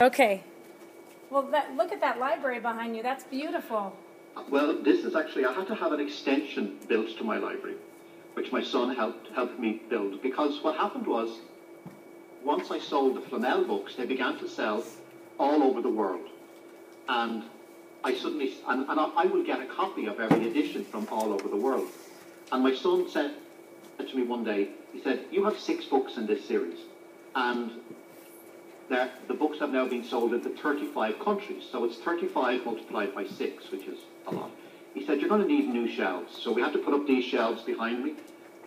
Okay. Well, look at that library behind you. That's beautiful. Well, this is actually, I had to have an extension built to my library, which my son helped me build, because what happened was, once I sold the Flamel books, they began to sell all over the world. And I suddenly, I will get a copy of every edition from all over the world. And my son said to me one day, he said, "You have 6 books in this series, and the books have now been sold into 35 countries. So it's 35 multiplied by 6, which is a lot." He said, "You're going to need new shelves." So we had to put up these shelves behind me,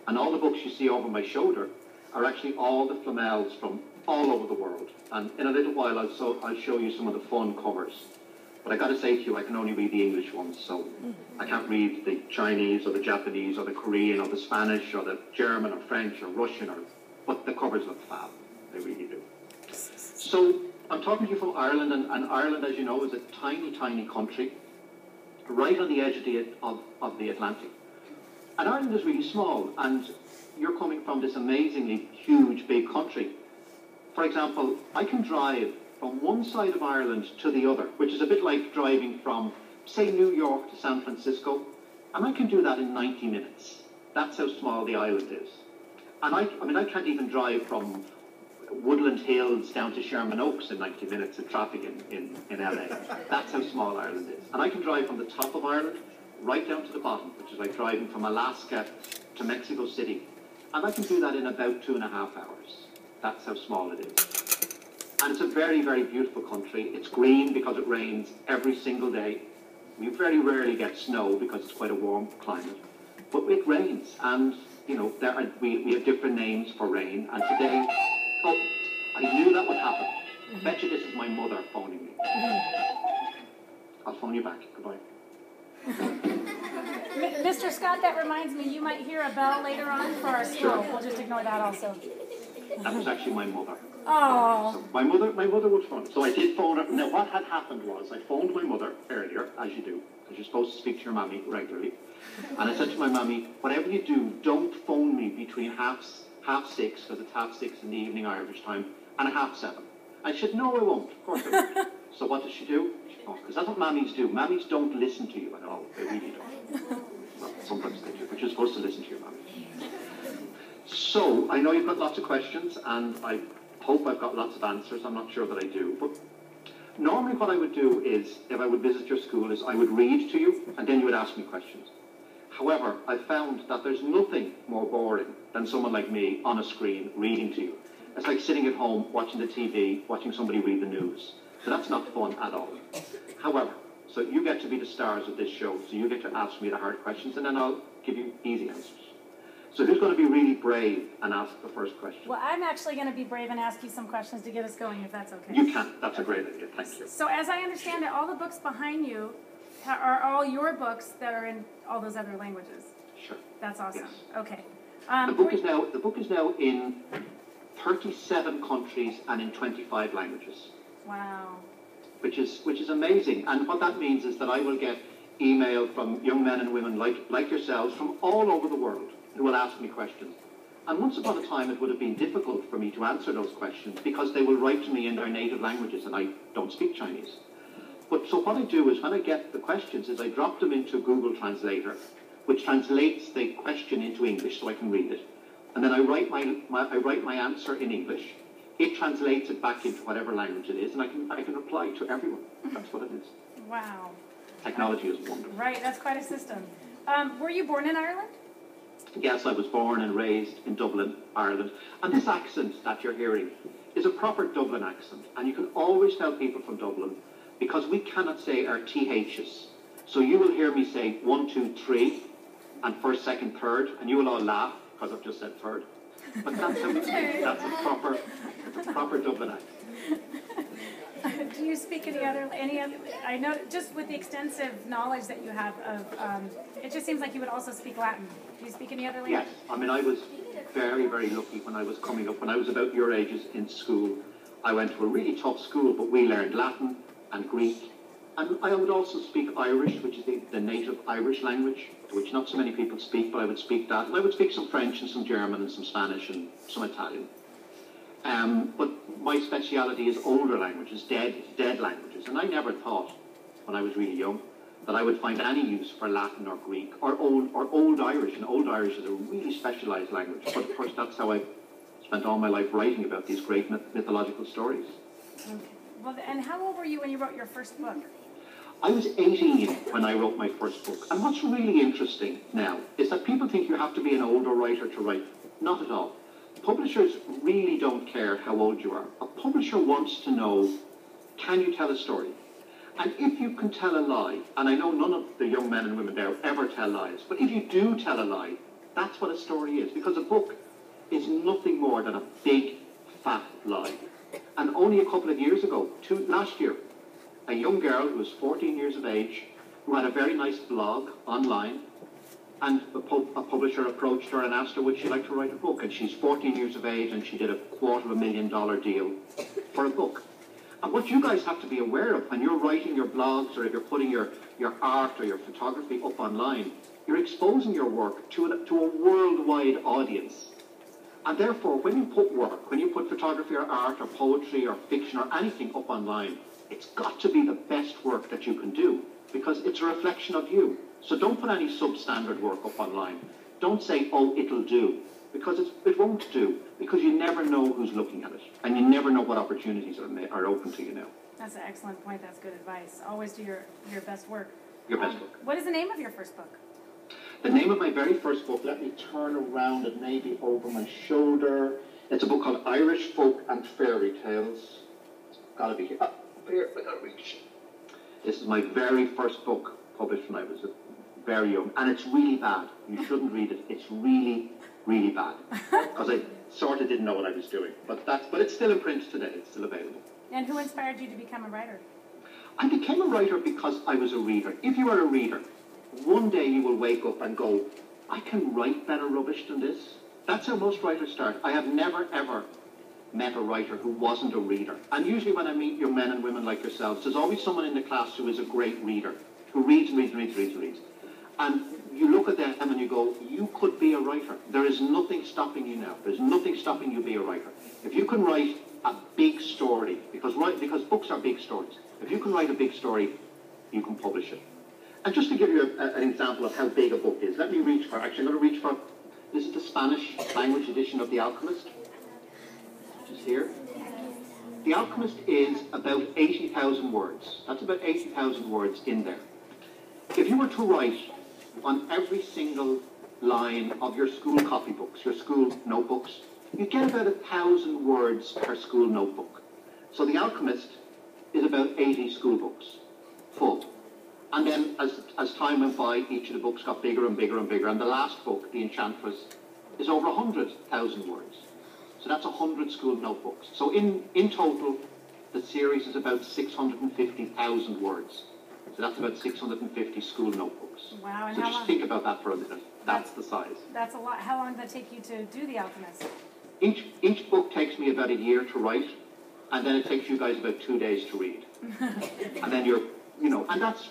and all the books you see over my shoulder are actually all the Flamels from all over the world. And in a little while, I'll show you some of the fun covers. But I got to say to you, I can only read the English ones, so I can't read the Chinese or the Japanese or the Korean or the Spanish or the German or French or Russian, but the covers look fab. They really do. So I'm talking to you from Ireland, and Ireland, as you know, is a tiny, tiny country right on the edge of the Atlantic. And Ireland is really small, and you're coming from this amazingly huge, big country. For example, I can drive from one side of Ireland to the other, which is a bit like driving from, say, New York to San Francisco, and I can do that in 90 minutes. That's how small the island is. And I can't even drive from Woodland Hills down to Sherman Oaks in 90 minutes of traffic in LA. That's how small Ireland is. And I can drive from the top of Ireland right down to the bottom, which is like driving from Alaska to Mexico City. And I can do that in about 2.5 hours. That's how small it is. And it's a very, very beautiful country. It's green because it rains every single day. We very rarely get snow because it's quite a warm climate. But it rains, and you know we have different names for rain. And today, oh, I knew that would happen. I bet you this is my mother phoning me. I'll phone you back. Goodbye. Mr. Scott, that reminds me, you might hear a bell later on for our school. We'll just ignore that also. That was actually my mother. Oh. So my mother would phone. So I did phone her. Now what had happened was I phoned my mother earlier, as you do, because you're supposed to speak to your mammy regularly. And I said to my mammy, "Whatever you do, don't phone me between half 6, because it's half 6 in the evening Irish time, and half 7. And she said, "No, I won't. Of course I won't." So what does she do? Oh, because that's what mammies do. Mammies don't listen to you at all. They really don't. Well, sometimes they do, but you're supposed to listen to your mammy. So I know you've got lots of questions, and I hope I've got lots of answers. I'm not sure that I do. But normally what I would do is, if I would visit your school, is I would read to you, and then you would ask me questions. However, I found that there's nothing more boring than someone like me on a screen reading to you. It's like sitting at home watching the TV, watching somebody read the news. So that's not fun at all. However, so you get to be the stars of this show, so you get to ask me the hard questions, and then I'll give you easy answers. So who's going to be really brave and ask the first question? Well, I'm actually going to be brave and ask you some questions to get us going, if that's okay. You can. That's a great idea. Thank you. So as I understand it, all the books behind you are all your books that are in all those other languages. Sure. That's awesome. Yes. Okay. The book is now in 37 countries and in 25 languages. Wow. Which is amazing. And what that means is that I will get email from young men and women like yourselves from all over the world who will ask me questions. And once upon a time it would have been difficult for me to answer those questions because they will write to me in their native languages, and I don't speak Chinese. But so what I do is when I get the questions is I drop them into Google Translator, which translates the question into English so I can read it. And then I write my answer in English. It translates it back into whatever language it is, and I can reply to everyone. That's what it is. Wow. Technology is wonderful. Right, that's quite a system. Were you born in Ireland? Yes, I was born and raised in Dublin, Ireland. And this accent that you're hearing is a proper Dublin accent. And you can always tell people from Dublin, because we cannot say our THs. So you will hear me say 1, 2, 3, and first, second, third, and you will all laugh because I've just said third. But that's how we say it. That's a proper Dublin accent. Do you speak any other? I know, just with the extensive knowledge that you have of, it just seems like you would also speak Latin. Do you speak any other language? Yes, I mean, I was very, very lucky when I was coming up. When I was about your ages in school, I went to a really tough school, but we learned Latin and Greek. And I would also speak Irish, which is the native Irish language, which not so many people speak, but I would speak that. And I would speak some French and some German and some Spanish and some Italian. But my speciality is older languages, dead languages. And I never thought, when I was really young, that I would find any use for Latin or Greek or Old Irish. And Old Irish is a really specialised language. But of course, that's how I spent all my life writing about these great mythological stories. Okay. Well, and how old were you when you wrote your first book? I was 18 when I wrote my first book. And what's really interesting now is that people think you have to be an older writer to write. Not at all. Publishers really don't care how old you are. A publisher wants to know, can you tell a story? And if you can tell a lie, and I know none of the young men and women there ever tell lies, but if you do tell a lie, that's what a story is. Because a book is nothing more than a big, fat lie. And only a couple of years ago, last year, a young girl who was 14 years of age, who had a very nice blog online, and a publisher approached her and asked her would she like to write a book. And she's 14 years of age, and she did a $250,000 deal for a book. And what you guys have to be aware of when you're writing your blogs, or if you're putting your art or your photography up online, you're exposing your work to a worldwide audience. And therefore, when you put work, when you put photography or art or poetry or fiction or anything up online, it's got to be the best work that you can do, because it's a reflection of you. So don't put any substandard work up online. Don't say, oh, it'll do, because it won't do, because you never know who's looking at it, and you never know what opportunities are open to you now. That's an excellent point. That's good advice. Always do your best work. Your best work. What is the name of your first book? The name of my very first book, let me turn around and maybe over my shoulder. It's a book called Irish Folk and Fairy Tales. It's got to be here. Up here, I got to reach. This is my very first book, published when I was very young, and it's really bad. You shouldn't read it. It's really, really bad, because I sort of didn't know what I was doing. But it's still in print today. It's still available. And who inspired you to become a writer? I became a writer because I was a reader. If you are a reader, one day you will wake up and go, I can write better rubbish than this. That's how most writers start. I have never, ever met a writer who wasn't a reader. And usually when I meet young men and women like yourselves, there's always someone in the class who is a great reader, who reads and reads and reads and reads and reads. And you look at them and you go, you could be a writer. There is nothing stopping you now. There's nothing stopping you being a writer. If you can write a big story, because books are big stories. If you can write a big story, you can publish it. And just to give you an example of how big a book is, let me reach for, actually I'm going to reach for, this is the Spanish language edition of The Alchemist, which is here. The Alchemist is about 80,000 words. That's about 80,000 words in there. If you were to write on every single line of your school copybooks, your school notebooks, you get about 1,000 words per school notebook. So The Alchemist is about 80 school books, full. And then as time went by, each of the books got bigger and bigger and bigger. And the last book, The Enchantress, is over 100,000 words. So that's 100 school notebooks. So in total, the series is about 650,000 words. So that's about 650 school notebooks. Wow, and so how just long? think about that for a minute. That's the size. That's a lot. How long did that take you to do The Alchemist? Each book takes me about a year to write, and then it takes you guys about 2 days to read. And then and that's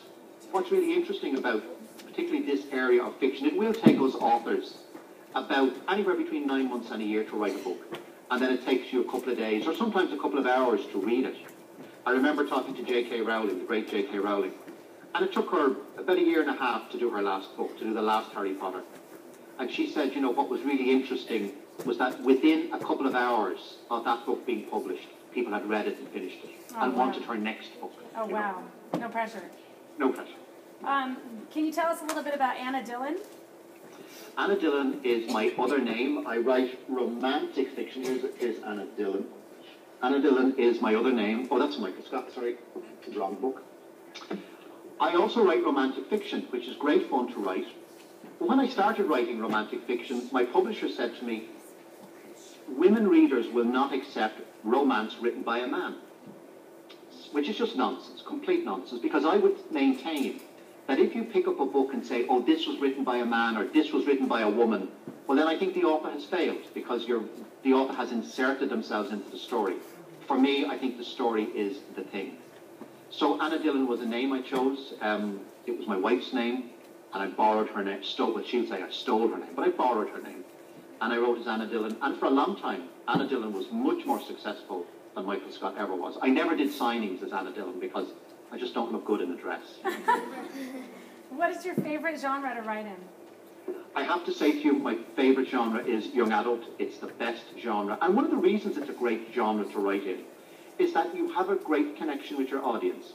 what's really interesting about particularly this area of fiction. It will take us authors about anywhere between 9 months and a year to write a book. And then it takes you a couple of days, or sometimes a couple of hours to read it. I remember talking to J.K. Rowling, the great J.K. Rowling, and it took her about a year and a half to do her last book, to do the last Harry Potter. And she said, what was really interesting was that within a couple of hours of that book being published, people had read it and finished it, and wanted her next book. Oh, wow. No pressure. No pressure. Can you tell us a little bit about Anna Dillon? Anna Dillon is my other name. I write romantic fiction. Here's Anna Dillon. Anna Dillon is my other name. Oh, that's Michael Scott. Sorry, wrong book. I also write romantic fiction, which is great fun to write. But when I started writing romantic fiction, my publisher said to me, women readers will not accept romance written by a man. Which is just nonsense, complete nonsense, because I would maintain that if you pick up a book and say, oh, this was written by a man or this was written by a woman, well, then I think the author has failed, because the author has inserted themselves into the story. For me, I think the story is the thing. So Anna Dillon was a name I chose. It was my wife's name, and I borrowed her name. Well, she would say I stole her name, but I borrowed her name. and I wrote as Anna Dillon. And for a long time, Anna Dillon was much more successful than Michael Scott ever was. I never did signings as Anna Dillon because I just don't look good in a dress. What is your favorite genre to write in? I have to say to you, my favorite genre is young adult. It's the best genre. And one of the reasons it's a great genre to write in is that you have a great connection with your audience.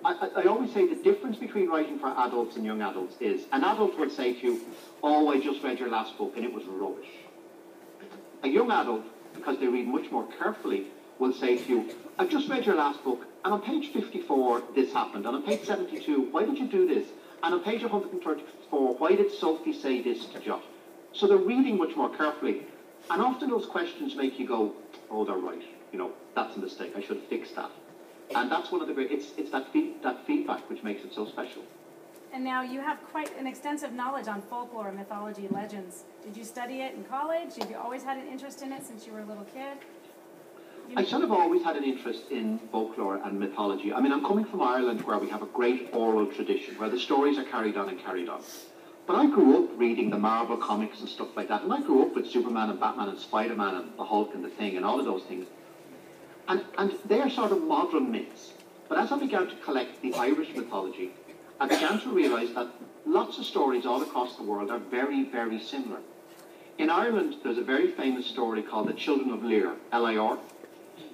I always say the difference between writing for adults and young adults is an adult will say to you, oh, I just read your last book and it was rubbish. A young adult, because they read much more carefully, will say to you, I've just read your last book and on page 54 this happened, and on page 72 why did you do this, and on page 134 why did Sophie say this to Josh? So they're reading much more carefully, and often those questions make you go, oh, they're right, you know, that's a mistake, I should have fixed that. And that's one of the great, it's that feedback which makes it so special. And now you have quite an extensive knowledge on folklore, mythology, legends. Did you study it in college? Have you always had an interest in it since you were a little kid? I sort of always had an interest in folklore and mythology. I mean, I'm coming from Ireland where we have a great oral tradition, where the stories are carried on and carried on. But I grew up reading the Marvel comics and stuff like that, and I grew up with Superman and Batman and Spider-Man and the Hulk and the Thing and all of those things. And they are sort of modern myths. But as I began to collect the Irish mythology, I began to realise that lots of stories all across the world are very, very similar. In Ireland, there's a very famous story called The Children of Lir, L-I-R,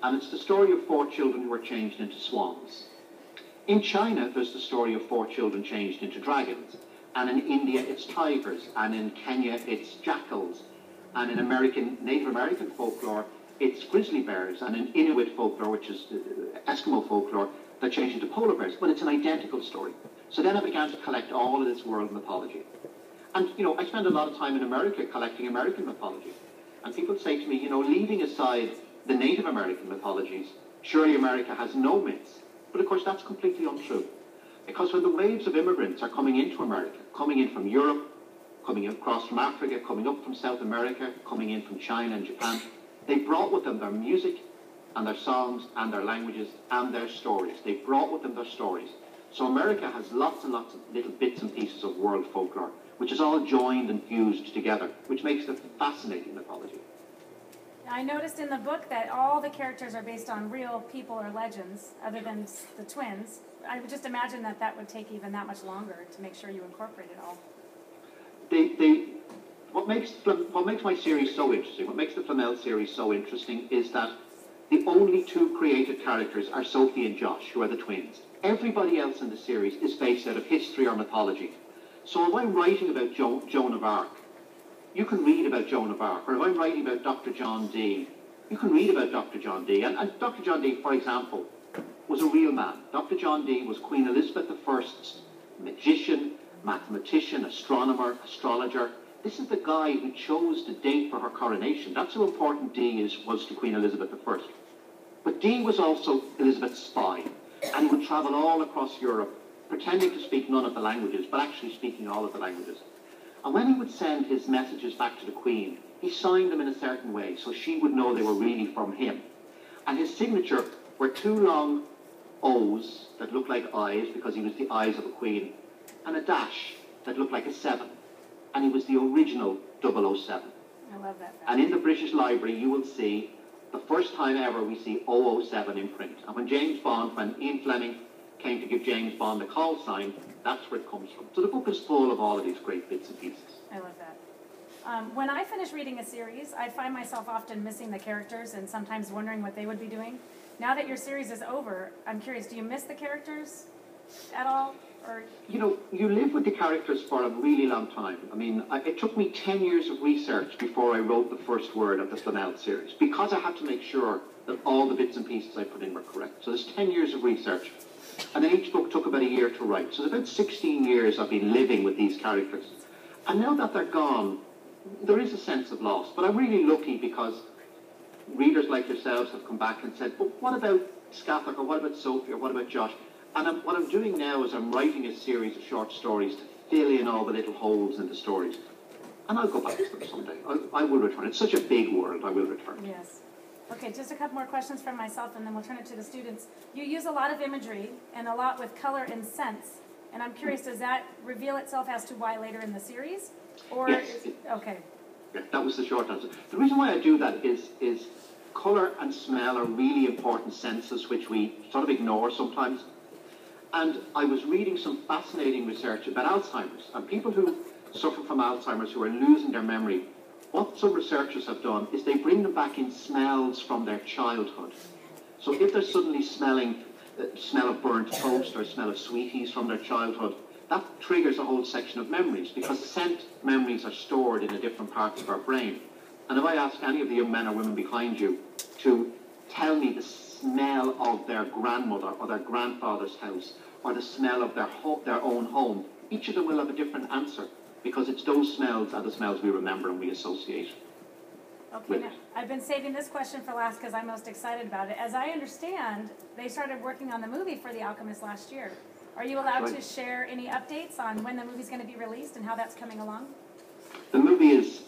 and it's the story of 4 children who were changed into swans. In China, there's the story of 4 children changed into dragons, and in India, it's tigers, and in Kenya, it's jackals, and in Native American folklore, it's grizzly bears, and in Inuit folklore, which is Eskimo folklore, they're changed into polar bears, but it's an identical story. So then I began to collect all of this world mythology. And, you know, I spend a lot of time in America collecting American mythology. And people say to me, you know, leaving aside the Native American mythologies, surely America has no myths. But of course, that's completely untrue. Because when the waves of immigrants are coming into America, coming in from Europe, coming across from Africa, coming up from South America, coming in from China and Japan, they brought with them their music and their songs and their languages and their stories. They brought with them their stories. So America has lots and lots of little bits and pieces of world folklore, which is all joined and fused together, which makes it fascinating mythology. I noticed in the book that all the characters are based on real people or legends, other than the twins. I would just imagine that that would take even that much longer to make sure you incorporate it all. What makes my series so interesting, what makes the Flamel series so interesting is that the only 2 created characters are Sophie and Josh, who are the twins. Everybody else in the series is based out of history or mythology. So if I'm writing about Joan of Arc, you can read about Joan of Arc. Or if I'm writing about Dr. John Dee, you can read about Dr. John Dee. And Dr. John Dee, for example, was a real man. Dr. John Dee was Queen Elizabeth I's magician, mathematician, astronomer, astrologer. This is the guy who chose the date for her coronation. That's how important Dee was to Queen Elizabeth I. But Dee was also Elizabeth's spy, and he would travel all across Europe, pretending to speak none of the languages, but actually speaking all of the languages. And when he would send his messages back to the Queen, he signed them in a certain way, so she would know they were really from him. And his signature were 2 long O's that looked like eyes, because he was the eyes of a queen, and a dash that looked like a 7. And he was the original 007. I love that. And in the British Library, you will see the first time ever we see 007 in print. And when Ian Fleming came to give James Bond a call sign, that's where it comes from. So the book is full of all of these great bits and pieces. I love that. When I finish reading a series, I find myself often missing the characters and sometimes wondering what they would be doing. Now that your series is over, I'm curious, do you miss the characters at all? Or you know, you live with the characters for a really long time. I mean, it took me 10 years of research before I wrote the first word of the Flamel series, because I had to make sure that all the bits and pieces I put in were correct. So there's 10 years of research. And then each book took about a year to write. So it's about 16 years I've been living with these characters. And now that they're gone, there is a sense of loss. But I'm really lucky because readers like yourselves have come back and said, but what about Scathock, or what about Sophie, or what about Josh? And what I'm doing now is I'm writing a series of short stories to fill in all the little holes in the stories. And I'll go back to them someday. I will return. It's such a big world, I will return. Yes. Okay, just a couple more questions from myself, and then we'll turn it to the students. You use a lot of imagery and a lot with color and sense. And I'm curious, does that reveal itself as to why later in the series? Or yes. Okay. Yeah, that was the short answer. The reason why I do that is colour and smell are really important senses which we sort of ignore sometimes. And I was reading some fascinating research about Alzheimer's and people who suffer from Alzheimer's who are losing their memory. What some researchers have done is they bring them back in smells from their childhood. So if they're suddenly smelling the smell of burnt toast or smell of sweeties from their childhood, that triggers a whole section of memories because scent memories are stored in a different parts of our brain. And if I ask any of the young men or women behind you to tell me the smell of their grandmother or their grandfather's house or the smell of their own home, each of them will have a different answer because it's those smells are the smells we remember and we associate. Okay, now, I've been saving this question for last because I'm most excited about it. As I understand, they started working on the movie for The Alchemist last year. Are you allowed to share any updates on when the movie's going to be released and how that's coming along? The movie is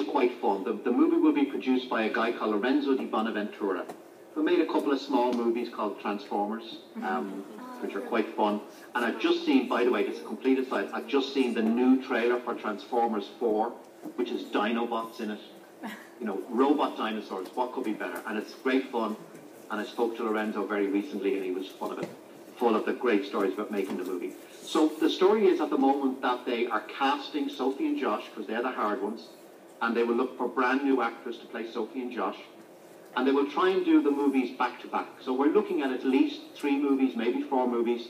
quite fun. The movie will be produced by a guy called Lorenzo di Bonaventura, who made a couple of small movies called Transformers, which are quite fun. And I've just seen, by the way, this is a complete aside, I've just seen the new trailer for Transformers 4, which is Dinobots in it. You know, robot dinosaurs, what could be better? And it's great fun. And I spoke to Lorenzo very recently and he was full of the great stories about making the movie. So the story is at the moment that they are casting Sophie and Josh, because they're the hard ones, and they will look for brand new actors to play Sophie and Josh, and they will try and do the movies back to back. So we're looking at least 3 movies, maybe 4 movies.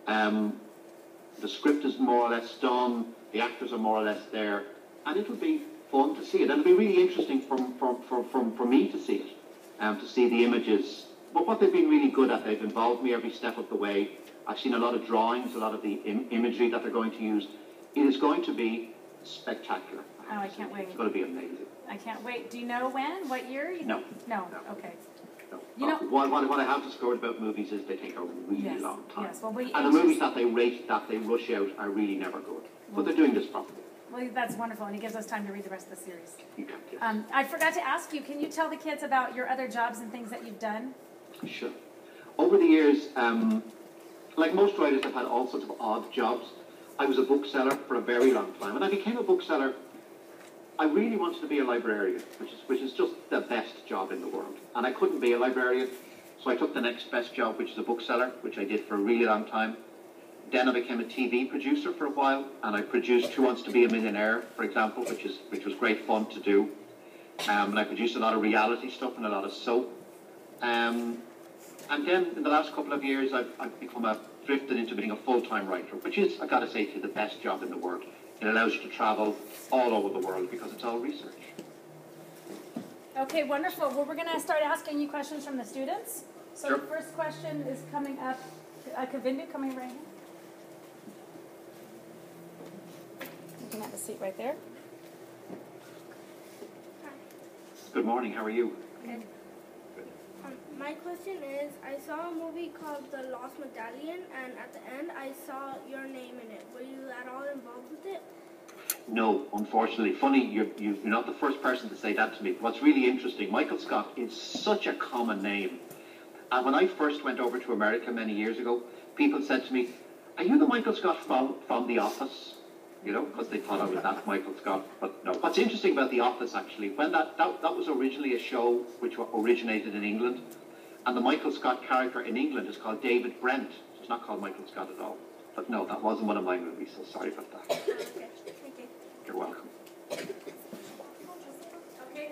The script is more or less done, the actors are more or less there, and it will be fun to see it. And it'll be really interesting for me to see it, to see the images. But what they've been really good at, they've involved me every step of the way. I've seen a lot of drawings, a lot of the imagery that they're going to use. It is going to be spectacular. Oh, I can't wait. It's going to be amazing. I can't wait. Do you know when? What year? No. No? Okay. No. You know, what I have discovered about movies is they take a really long time. Yes. Well, and the movies that they rush out are really never good. But they're doing this properly. Well, that's wonderful, and it gives us time to read the rest of the series. You can, yes. I forgot to ask you, can you tell the kids about your other jobs and things that you've done? Sure. Over the years, like most writers, I've had all sorts of odd jobs. I was a bookseller for a very long time. When I became a bookseller, I really wanted to be a librarian, which is just the best job in the world. And I couldn't be a librarian, so I took the next best job, which is a bookseller, which I did for a really long time. Then I became a TV producer for a while, and I produced Who Wants to Be a Millionaire, for example, which was great fun to do. And I produced a lot of reality stuff and a lot of soap. And then in the last couple of years, I've drifted into being a full-time writer, which is, I've got to say, to you, the best job in the world. It allows you to travel all over the world because it's all research. Okay, wonderful. Well, we're going to start asking you questions from the students. So Sure. The first question is coming up. Kavindu, coming right here. You can have a seat right there. Good morning. How are you? Good. My question is, I saw a movie called The Lost Medallion, and at the end I saw your name in it. Were you at all involved with it? No, unfortunately. Funny, you're not the first person to say that to me. What's really interesting, Michael Scott is such a common name. And when I first went over to America many years ago, people said to me, "Are you the Michael Scott from The Office?" You know, because they thought I was that Michael Scott. But no. What's interesting about The Office, actually, when that was originally a show which originated in England, and the Michael Scott character in England is called David Brent. So it's not called Michael Scott at all. But no, that wasn't one of my movies, so sorry about that. Okay, thank you. You're welcome. Okay,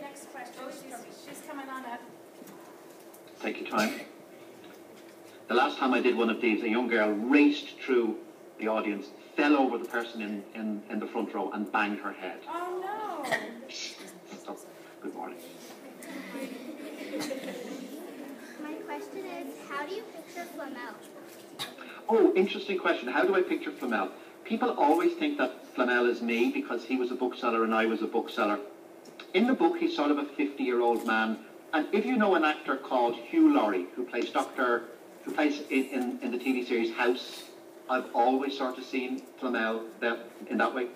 next question. She's coming on up. Take your time. The last time I did one of these, a young girl raced through the audience, fell over the person in the front row and banged her head. Oh, no. So, good morning. My question is, how do you picture Flamel? Oh, interesting question. How do I picture Flamel? People always think that Flamel is me because he was a bookseller and I was a bookseller. In the book, he's sort of a 50-year-old man. And if you know an actor called Hugh Laurie, who plays in the TV series House, I've always sort of seen Flamel in that way.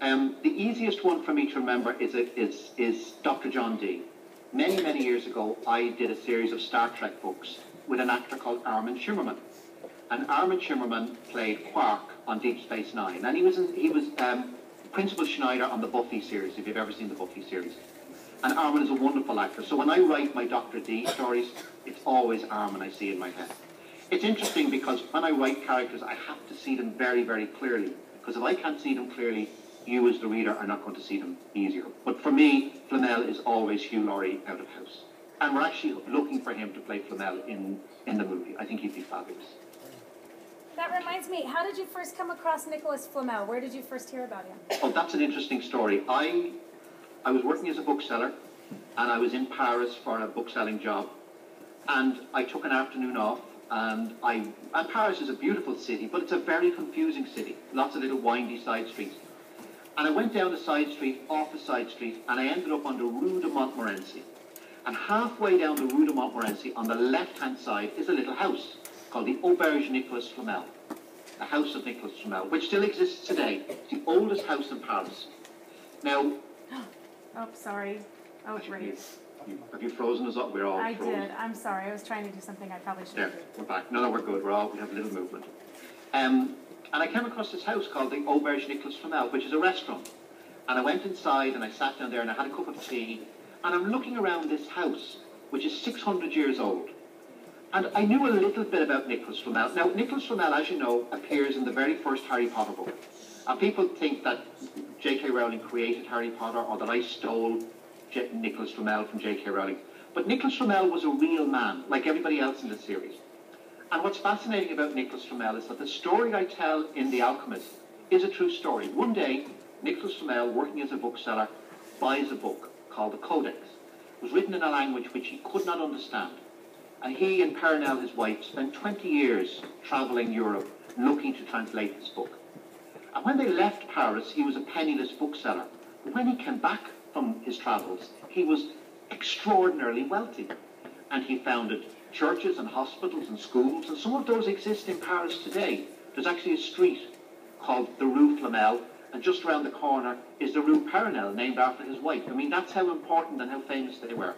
The easiest one for me to remember is Dr. John Dee. Many, many years ago, I did a series of Star Trek books with an actor called Armin Shimmerman. And Armin Shimmerman played Quark on Deep Space Nine. And he was Principal Schneider on the Buffy series, if you've ever seen the Buffy series. And Armin is a wonderful actor. So when I write my Dr. D stories, it's always Armin I see in my head. It's interesting because when I write characters, I have to see them very, very clearly. Because if I can't see them clearly, you as the reader are not going to see them easier. But for me, Flamel is always Hugh Laurie out of house. And we're actually looking for him to play Flamel in the movie. I think he'd be fabulous. That reminds me, how did you first come across Nicholas Flamel? Where did you first hear about him? Oh, that's an interesting story. I was working as a bookseller, and I was in Paris for a bookselling job. And I took an afternoon off, and Paris is a beautiful city, but it's a very confusing city. Lots of little windy side streets. And I went down a side street, off a side street, and I ended up on the Rue de Montmorency. And halfway down the Rue de Montmorency, on the left-hand side, is a little house called the Auberge Nicolas Flamel, the House of Nicolas Flamel, which still exists today. It's the oldest house in Paris. Now... Oh, sorry. Oh, great. Have you frozen us up? We're all frozen. I did. I'm sorry. I was trying to do something I probably shouldn't do. We're back. No, we're good. We have a little movement. And I came across this house called the Auberge Nicolas Flamel, which is a restaurant. And I went inside and I sat down there and I had a cup of tea. And I'm looking around this house, which is 600 years old. And I knew a little bit about Nicholas Flamel. Now, Nicholas Flamel, as you know, appears in the very first Harry Potter book. And people think that J.K. Rowling created Harry Potter or that I stole Nicholas Flamel from J.K. Rowling. But Nicholas Flamel was a real man, like everybody else in the series. And what's fascinating about Nicholas Flamel is that the story I tell in The Alchemyst is a true story. One day, Nicholas Flamel, working as a bookseller, buys a book called the Codex. It was written in a language which he could not understand. And he and Pernell, his wife, spent 20 years travelling Europe looking to translate this book. And when they left Paris, he was a penniless bookseller. But when he came back from his travels, he was extraordinarily wealthy. And he founded churches and hospitals and schools, and some of those exist in Paris today. There's actually a street called the Rue Flamel, and just around the corner is the Rue Pernell, named after his wife. I mean, that's how important and how famous they were.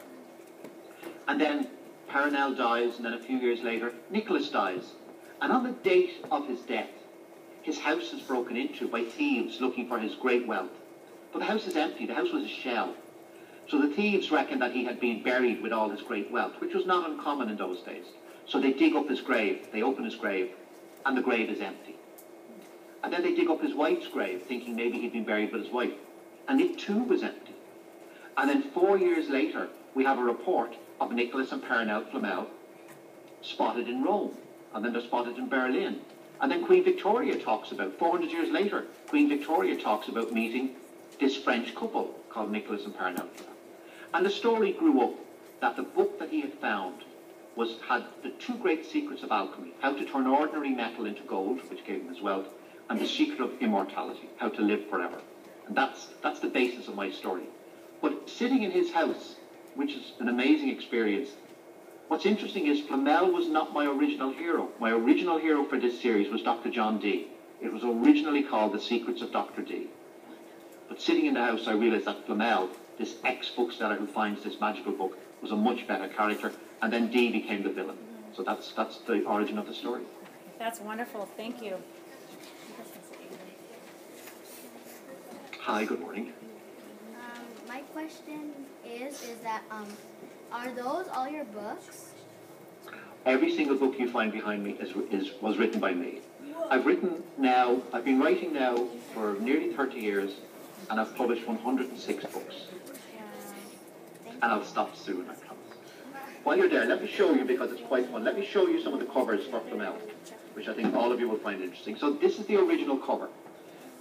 And then Pernell dies, and then a few years later, Nicholas dies. And on the date of his death, his house is broken into by thieves looking for his great wealth. But the house is empty. The house was a shell. So the thieves reckon that he had been buried with all his great wealth, which was not uncommon in those days. So they dig up his grave, they open his grave, and the grave is empty. And then they dig up his wife's grave, thinking maybe he'd been buried with his wife. And it too was empty. And then 4 years later, we have a report of Nicholas and Pernell Flamel spotted in Rome. And then they're spotted in Berlin. And then Queen Victoria talks about, 400 years later, Queen Victoria talks about meeting this French couple called Nicholas and Pernell Flamel. And the story grew up that the book that he had found had the two great secrets of alchemy, how to turn ordinary metal into gold, which gave him his wealth, and the secret of immortality, how to live forever. And that's the basis of my story. But sitting in his house, which is an amazing experience, what's interesting is Flamel was not my original hero. My original hero for this series was Dr. John Dee. It was originally called The Secrets of Dr. Dee. But sitting in the house, I realized that Flamel, this ex-bookseller who finds this magical book, was a much better character, and then Dee became the villain. So that's the origin of the story. That's wonderful. Thank you. Hi, good morning. My question is that are those all your books? Every single book you find behind me was written by me. I've been writing now for nearly 30 years, and I've published 106 books. And I'll stop soon, I promise. While you're there, let me show you, because it's quite fun, let me show you some of the covers for Flamel, which I think all of you will find interesting. So this is the original cover.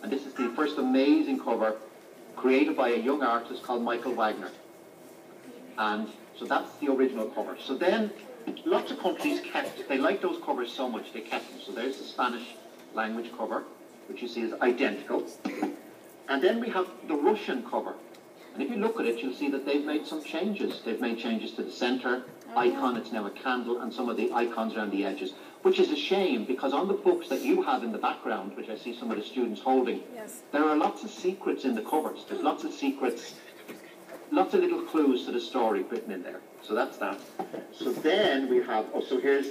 And this is the first amazing cover created by a young artist called Michael Wagner. And so that's the original cover. So then lots of countries they liked those covers so much, they kept them. So there's the Spanish language cover, which you see is identical. And then we have the Russian cover. And if you look at it, you'll see that they've made some changes. They've made changes to the center icon. It's now a candle, and some of the icons around the edges, which is a shame, because on the books that you have in the background, which I see some of the students holding, there are lots of secrets in the covers. There's lots of secrets, lots of little clues to the story written in there. So that's that. So then we have, here's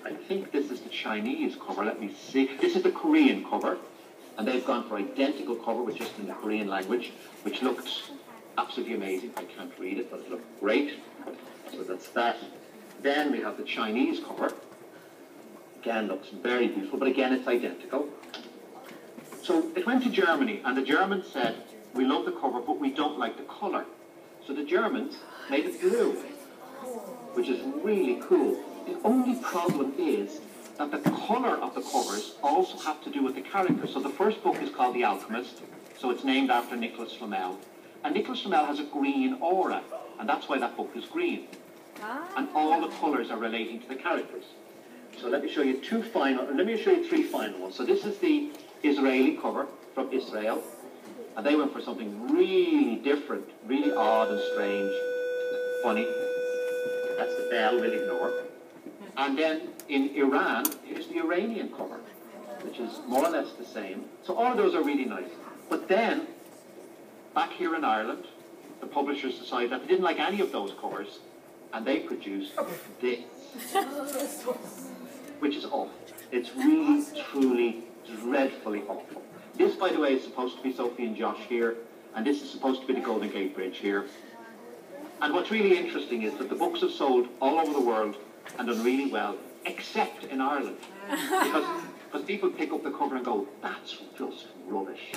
I think this is the Chinese cover. Let me see. This is the Korean cover. And they've gone for identical cover, which is in the Korean language, which looked absolutely amazing. I can't read it, but it looked great. So that's that. Then we have the Chinese cover. Again, looks very beautiful, but again, it's identical. So it went to Germany, and the Germans said, we love the cover, but we don't like the colour. So the Germans made it blue, which is really cool. The only problem is that the colour of the covers also have to do with the characters. So the first book is called The Alchemist, so it's named after Nicholas Flamel. And Nicholas Flamel has a green aura, and that's why that book is green. And all the colours are relating to the characters. So let me show you three final ones. So this is the Israeli cover from Israel, and they went for something really different, really odd and strange, funny. That's the bell, we'll ignore. And then in Iran, here's the Iranian cover, which is more or less the same. So all of those are really nice. But then, back here in Ireland, the publishers decided that they didn't like any of those covers, and they produced this, which is awful. It's really, truly, dreadfully awful. This, by the way, is supposed to be Sophie and Josh here, and this is supposed to be the Golden Gate Bridge here. And what's really interesting is that the books have sold all over the world and done really well, except in Ireland. Because people pick up the cover and go, that's just rubbish.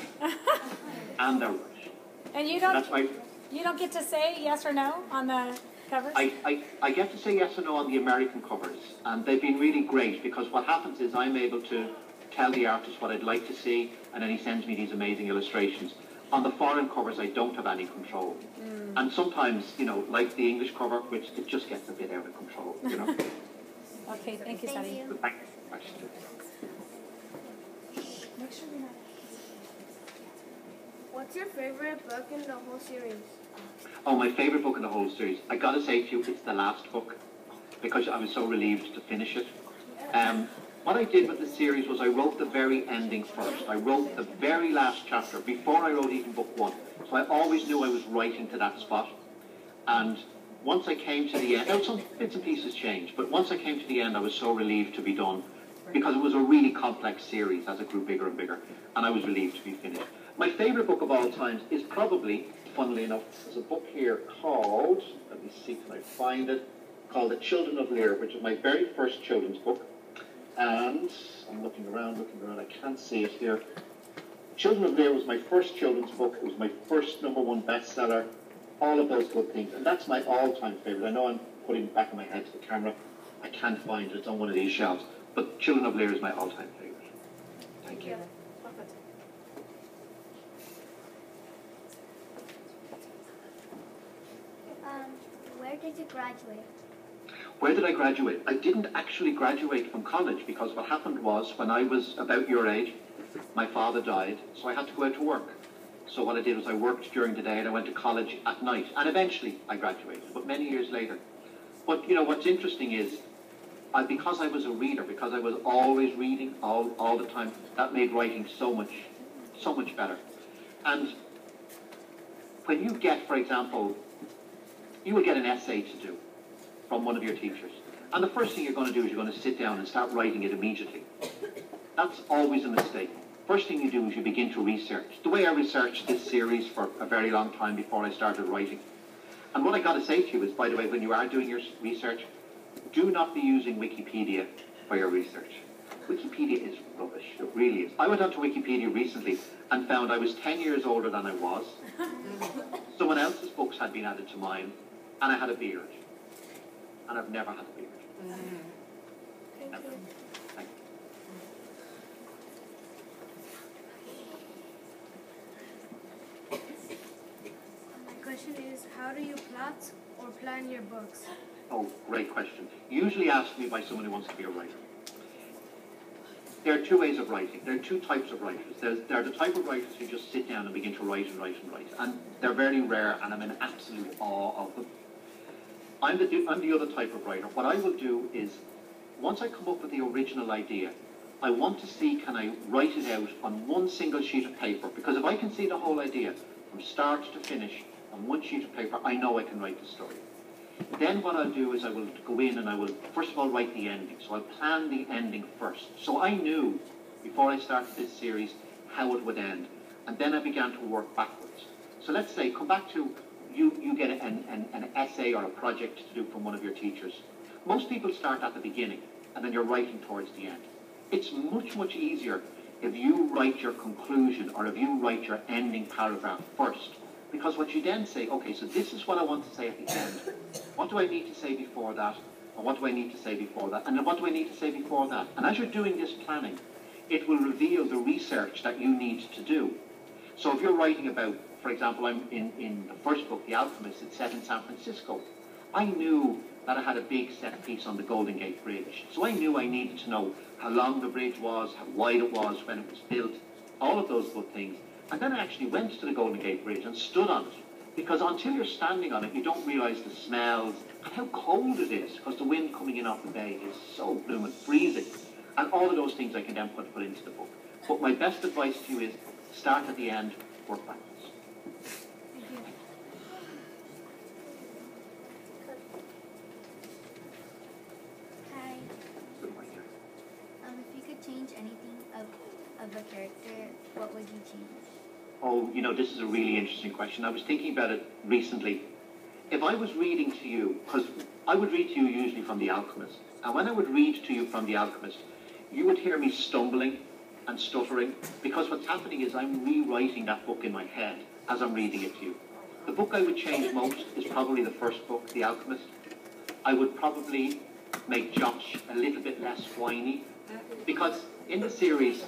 And they're rubbish. And you don't get to say yes or no on the covers? I get to say yes or no on the American covers, and they've been really great, because what happens is I'm able to tell the artist what I'd like to see, and then he sends me these amazing illustrations. On the foreign covers, I don't have any control. And sometimes, you know, like the English cover, which it just gets a bit out of control, you know. Okay, thank you, Sadie. Make sure you're not. What's your favorite book in the whole series? Oh, my favourite book in the whole series. I got to say to you, it's the last book, because I was so relieved to finish it. What I did with the series was I wrote the very ending first. I wrote the very last chapter before I wrote even book one. So I always knew I was writing to that spot. And once I came to the end, now some bits and pieces changed, but once I came to the end, I was so relieved to be done, because it was a really complex series as it grew bigger and bigger, and I was relieved to be finished. My favourite book of all times is probably, funnily enough, there's a book here called, let me see, can I find it, called The Children of Lear, which is my very first children's book. And I'm looking around, I can't see it here. Children of Lear was my first children's book. It was my first #1 bestseller. All of those good things. And that's my all-time favourite. I know I'm putting it back in my head to the camera. I can't find it. It's on one of these shelves. But Children of Lear is my all-time favourite. Thank you. Where did you graduate? Where did I graduate? I didn't actually graduate from college, because what happened was, when I was about your age, my father died, so I had to go out to work. So what I did was I worked during the day and I went to college at night. And eventually I graduated, but many years later. But, you know, what's interesting is, because I was a reader, because I was always reading all the time, that made writing so much better. And when you get, for example, you will get an essay to do from one of your teachers. And the first thing you're going to do is you're going to sit down and start writing it immediately. That's always a mistake. First thing you do is you begin to research. The way I researched this series for a very long time before I started writing. And what I got to say to you is, by the way, when you are doing your research, do not be using Wikipedia for your research. Wikipedia is rubbish. It really is. I went onto Wikipedia recently and found I was 10 years older than I was. Someone else's books had been added to mine, and I had a beard. And I've never had a beard. Thank you. Thank you. My question is, how do you plot or plan your books? Oh, great question. Usually asked me by someone who wants to be a writer. There are two ways of writing. There are two types of writers. There are the type of writers who just sit down and begin to write and write and write. And they're very rare, and I'm in absolute awe of them. I'm the other type of writer. What I will do is, once I come up with the original idea, I want to see, can I write it out on one single sheet of paper? Because if I can see the whole idea from start to finish on one sheet of paper, I know I can write the story. Then what I'll do is I will go in and I will, first of all, write the ending. So I'll plan the ending first. So I knew, before I started this series, how it would end. And then I began to work backwards. So let's say, come back to, you get an essay or a project to do from one of your teachers. Most people start at the beginning, and then you're writing towards the end. It's much, much easier if you write your conclusion or if you write your ending paragraph first. Because what you then say, okay, so this is what I want to say at the end. What do I need to say before that? And what do I need to say before that? And then what do I need to say before that? And as you're doing this planning, it will reveal the research that you need to do. So if you're writing about, for example, I'm in the first book, The Alchemist, it's set in San Francisco. I knew that I had a big set piece on the Golden Gate Bridge. So I knew I needed to know how long the bridge was, how wide it was, when it was built, all of those good things. And then I actually went to the Golden Gate Bridge and stood on it. Because until you're standing on it, you don't realise the smells and how cold it is, because the wind coming in off the bay is so blooming freezing. And all of those things I can then put into the book. But my best advice to you is start at the end, work backwards. Hi. If you could change anything of a character, what would you change? Oh, you know, this is a really interesting question. I was thinking about it recently. If I was reading to you, because I would read to you usually from The Alchemist, and when I would read to you from The Alchemist, you would hear me stumbling and stuttering, because what's happening is I'm rewriting that book in my head as I'm reading it to you. The book I would change most is probably the first book, The Alchemist. I would probably make Josh a little bit less whiny, because in the series,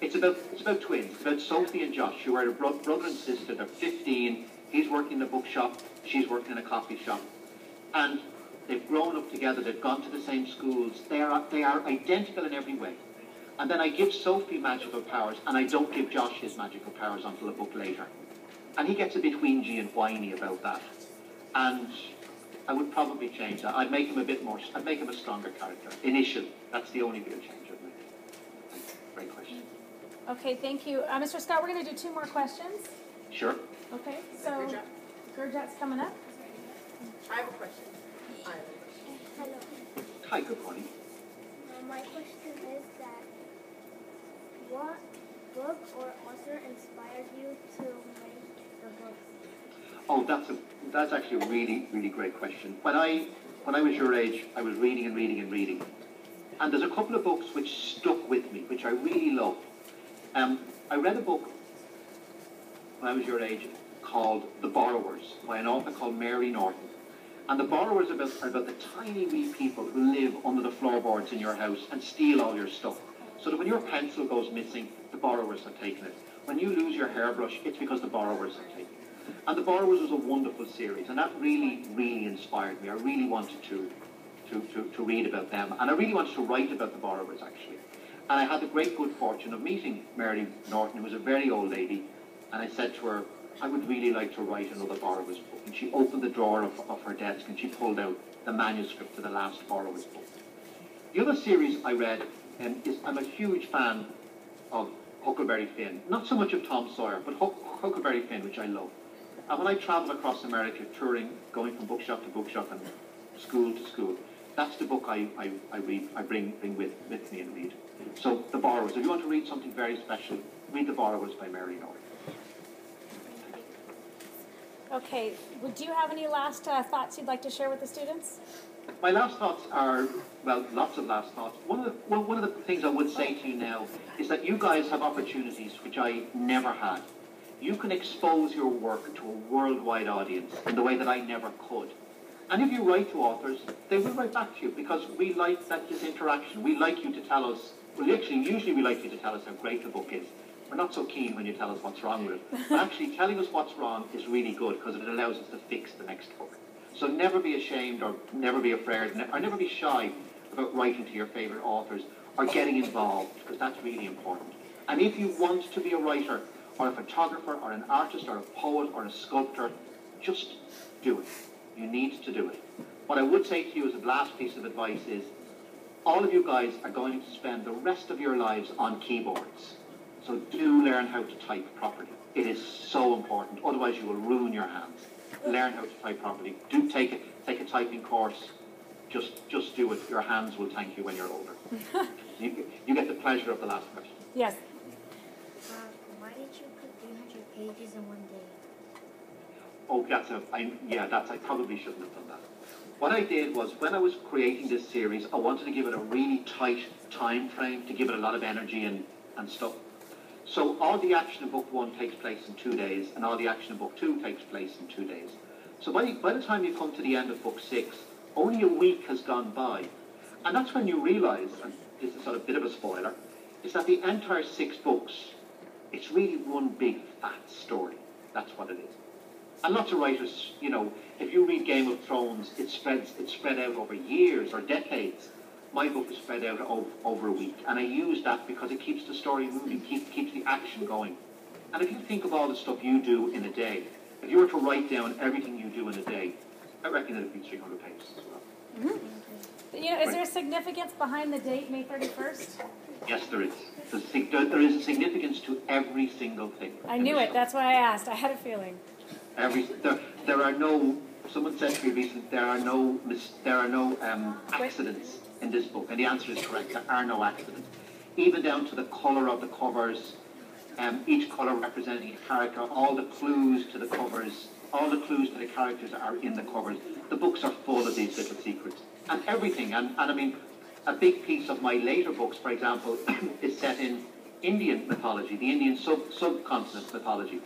it's about twins. It's about Sophie and Josh, who are a brother and sister. They're 15. He's working in a bookshop. She's working in a coffee shop. And they've grown up together. They've gone to the same schools. They are identical in every way. And then I give Sophie magical powers, and I don't give Josh his magical powers until a book later. And he gets a bit whingy and whiny about that. And I would probably change that. I'd make him I'd make him a stronger character. Initially. That's the only real change I'd make. Great question. Okay, thank you. Mr. Scott, we're going to do 2 more questions. Sure. Okay, so Gurjat's coming up. I have a question. Hello. Hi, good morning. My question is that what book or author inspired you to make the book? Oh, that's actually a really, really great question. When I was your age, I was reading and reading and reading. And there's a couple of books which stuck with me, which I really love. I read a book when I was your age called The Borrowers by an author called Mary Norton. And The Borrowers are about the tiny wee people who live under the floorboards in your house and steal all your stuff. So that when your pencil goes missing, the borrowers have taken it. When you lose your hairbrush, it's because the borrowers have taken it. And The Borrowers was a wonderful series, and that really, really inspired me. I really wanted to read about them, and I really wanted to write about the borrowers, actually. And I had the great good fortune of meeting Mary Norton, who was a very old lady, and I said to her, I would really like to write another Borrowers book. And she opened the drawer of her desk and she pulled out the manuscript to the last Borrowers book. The other series I read is, I'm a huge fan of Huckleberry Finn. Not so much of Tom Sawyer, but Huckleberry Finn, which I love. And when I travel across America, touring, going from bookshop to bookshop and school to school, that's the book I bring with me and read. So, The Borrowers. If you want to read something very special, read The Borrowers by Mary Norton. Okay, do you have any last thoughts you'd like to share with the students? My last thoughts are, well, lots of last thoughts. One of the things I would say to you now is that you guys have opportunities which I never had. You can expose your work to a worldwide audience in the way that I never could. And if you write to authors, they will write back to you, because we like this interaction. We like you to tell us, well, actually, usually we like you to tell us how great the book is. We're not so keen when you tell us what's wrong with it. But actually, telling us what's wrong is really good, because it allows us to fix the next book. So never be ashamed, or never be afraid, or never be shy about writing to your favourite authors or getting involved, because that's really important. And if you want to be a writer or a photographer or an artist or a poet or a sculptor, just do it. You need to do it. What I would say to you as a last piece of advice is, all of you guys are going to spend the rest of your lives on keyboards. So do learn how to type properly. It is so important. Otherwise you will ruin your hands. Learn how to type properly. Do take a typing course. Just do it. Your hands will thank you when you're older. You get the pleasure of the last question. Yes. why did you put 300 pages in one day? Oh, I probably shouldn't have done that. What I did was, when I was creating this series, I wanted to give it a really tight time frame, to give it a lot of energy and stuff. So all the action in book 1 takes place in 2 days, and all the action in book 2 takes place in 2 days. So by the time you come to the end of book 6, only a week has gone by. And that's when you realise, and this is sort of a bit of a spoiler, is that the entire 6 books, it's really one big fat story. That's what it is. And lots of writers, you know, if you read Game of Thrones, it's spread out over years or decades. My book is spread out over a week. And I use that because it keeps the story moving, keeps the action going. And if you think of all the stuff you do in a day, if you were to write down everything you do in a day, I reckon it would be 300 pages as well. Mm-hmm. You know, is there a significance behind the date, May 31st? Yes, there is. There is a significance to every single thing. I knew it. That's why I asked. I had a feeling. There are no. Someone said to me recently, there are no accidents in this book, and the answer is correct. There are no accidents, even down to the colour of the covers. Each colour representing a character. All the clues to the covers, all the clues to the characters are in the covers. The books are full of these little secrets and everything. And I mean, a big piece of my later books, for example, is set in Indian mythology, the Indian subcontinent mythology.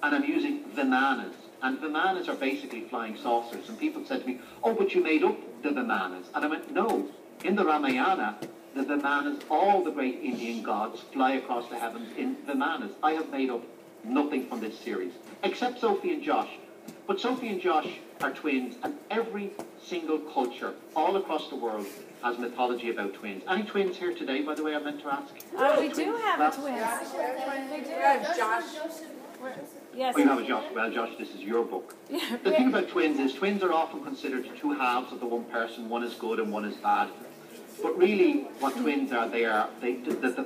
And I'm using Vimanas. And Vimanas are basically flying saucers. And people said to me, oh, but you made up the Vimanas. And I went, no. In the Ramayana, the Vimanas, all the great Indian gods fly across the heavens in Vimanas. I have made up nothing from this series, except Sophie and Josh. But Sophie and Josh are twins, and every single culture all across the world has mythology about twins. Any twins here today, by the way, I meant to ask? We do have a twin. We do. Josh. Yes. Oh, you have a Josh. Well, Josh, this is your book. The thing about twins is twins are often considered two halves of the one person. One is good and one is bad. But really, what twins are, the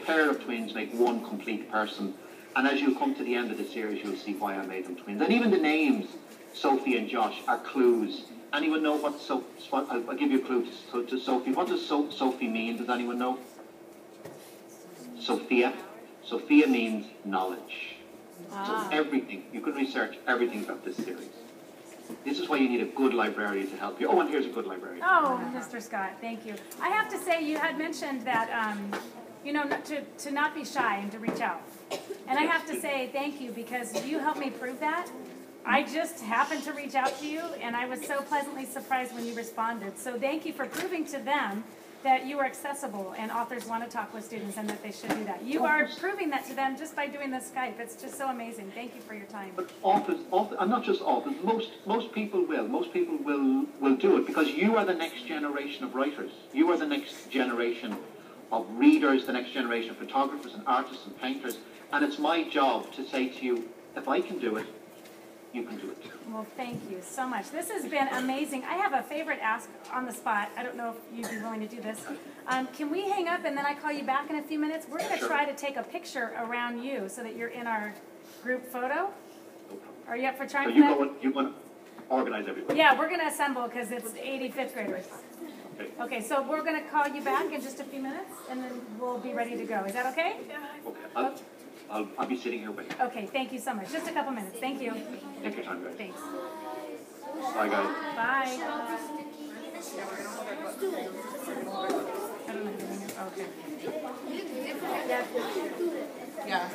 pair of twins make one complete person. And as you come to the end of the series, you'll see why I made them twins. And even the names, Sophie and Josh, are clues. Anyone know what I'll give you a clue to Sophie. What does Sophie mean? Does anyone know? Sophia. Sophia means knowledge. So everything, you can research everything about this series. This is why you need a good librarian to help you. Oh, and here's a good librarian. Oh, Mr. Scott, thank you. I have to say, you had mentioned that, you know, to not be shy and to reach out. And I have to say thank you, because you helped me prove that. I just happened to reach out to you, and I was so pleasantly surprised when you responded. So thank you for proving to them that you are accessible and authors want to talk with students and that they should do that. You are proving that to them just by doing the Skype. It's just so amazing. Thank you for your time. But authors, and not just authors, most people will. Most people will do it, because you are the next generation of writers. You are the next generation of readers, the next generation of photographers and artists and painters. And it's my job to say to you, if I can do it, you can do it too. Well, thank you so much. This has been amazing. I have a favorite ask on the spot. I don't know if you'd be willing to do this. Can we hang up and then I call you back in a few minutes? We're going to try to take a picture around you so that you're in our group photo. No problem. Are you up for trying So that? you want to organize everybody? Yeah, we're going to assemble because it's 85th graders. Okay. Okay, so we're going to call you back in just a few minutes and then we'll be ready to go. Is that okay? Okay. I'll be sitting here waiting. Okay, thank you so much. Just a couple minutes. Thank you. Take your time, guys. Thanks. Bye, guys. Bye. I don't know. Okay. Yeah.